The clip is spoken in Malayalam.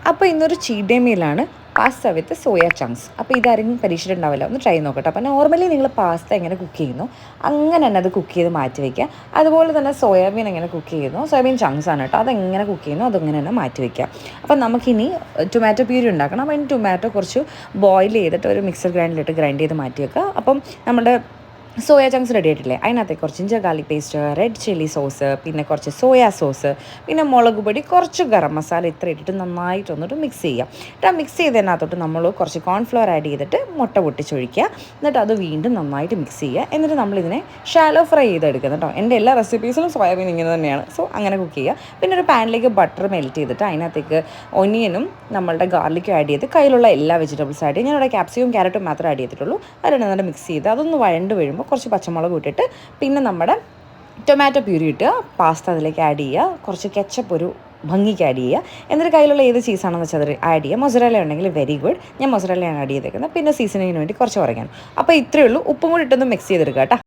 അപ്പോൾ ഇന്നൊരു ചീറ്റ് ഡേ മീലാണ് പാസ്ത വിത്ത് സോയ ചങ്ക്സ്. അപ്പോൾ ഇതാരെങ്കിലും പരീക്ഷിച്ചിട്ടുണ്ടാവില്ല, ഒന്ന് ട്രൈ നോക്കട്ടെ. അപ്പോൾ നോർമലി നിങ്ങൾ പാസ്ത എങ്ങനെ കുക്ക് ചെയ്യുന്നു അങ്ങനെ തന്നെ അത് കുക്ക് ചെയ്ത് മാറ്റി വയ്ക്കുക. അതുപോലെ തന്നെ സോയാബീൻ എങ്ങനെ കുക്ക് ചെയ്യുന്നു, സോയാബീൻ ചങ്ക്സ് ആണ് കേട്ടോ, അതെങ്ങനെ കുക്ക് ചെയ്യുന്നു അതങ്ങനെ തന്നെ മാറ്റി വയ്ക്കുക. അപ്പോൾ നമുക്കിനി ടൊമാറ്റോ പ്യൂരി ഉണ്ടാക്കണം. അപ്പോൾ അതിന് ടൊമാറ്റോ കുറച്ച് ബോയിൽ ചെയ്തിട്ട് ഒരു മിക്സർ ഗ്രൈൻഡറിലിട്ട് ഗ്രൈൻഡ് ചെയ്ത് മാറ്റി വെക്കുക. അപ്പം നമ്മുടെ സോയ ചങ്ക്സ് റെഡി ആയിട്ടില്ലേ, അതിനകത്തേക്ക് കുറച്ച് ginger garlic paste, red chilli sauce, പിന്നെ കുറച്ച് സോയാ സോസ്, പിന്നെ മുളക് പൊടി, കുറച്ച് ഗരം മസാല, ഇത്ര ഇട്ടിട്ട് നന്നായിട്ടൊന്നിട്ട് മിക്സ് ചെയ്യുക. എന്നിട്ട് ആ മിക്സ് ചെയ്തതിനകത്തോട്ട് നമ്മൾ കുറച്ച് കോൺഫ്ലവർ ആഡ് ചെയ്തിട്ട് മുട്ട പൊട്ടിച്ചൊഴിക്കുക. എന്നിട്ട് അത് വീണ്ടും നന്നായിട്ട് മിക്സ് ചെയ്യുക. എന്നിട്ട് നമ്മളിതിനെ ഷാലോ ഫ്രൈ ചെയ്തെടുക്കുക കേട്ടോ. എൻ്റെ എല്ലാ റെസിപ്പീസിലും സോയാബീൻ ഇങ്ങനെ തന്നെയാണ്. സോ അങ്ങനെ കുക്ക് ചെയ്യുക. പിന്നെ ഒരു പാനിലേക്ക് ബട്ടർ മെൽറ്റ് ചെയ്തിട്ട് അതിനകത്തേക്ക് ഒനിയനും നമ്മളുടെ ഗാർലിക്കും ആഡ് ചെയ്ത് കയ്യിലുള്ള എല്ലാ വെജിറ്റബിൾസ് ആഡ് ചെയ്ത്, ഞാനിവിടെ ക്യാപ്സിക്കും ക്യാരറ്റും മാത്രമേ ആഡ് ചെയ്തിട്ടുള്ളൂ. അത് രണ്ടും മിക്സ് ചെയ്ത് അതൊന്ന് വഴണ്ട് വീഴുമ്പോൾ കുറച്ച് പച്ചമുളക് ഇട്ടിട്ട് പിന്നെ നമ്മുടെ ടൊമാറ്റോ പ്യൂരി ഇട്ടുക, പാസ്ത അതിലേക്ക് ആഡ് ചെയ്യുക, കുറച്ച് കെച്ചപ്പ് ഒരു ഭംഗിക്ക് ആഡ് ചെയ്യുക. എന്നിട്ട് കയ്യിലുള്ള ഏത് ചീസാണെന്ന് വെച്ചാൽ അത് ആഡ് ചെയ്യുക. മൊസറല്ല ഉണ്ടെങ്കിൽ വെരി ഗുഡ്, ഞാൻ മൊസറല്ലയാണ് ആഡ് ചെയ്തേക്കുന്നത്. പിന്നെ സീസണിങ്ങിന് വേണ്ടി കുറച്ച് കുറയ്ക്കാൻ. അപ്പോൾ ഇത്രയേ ഉള്ളൂ. ഉപ്പും കൂടി ഇട്ടൊന്ന് മിക്സ് ചെയ്തെടുക്കുക കേട്ടോ.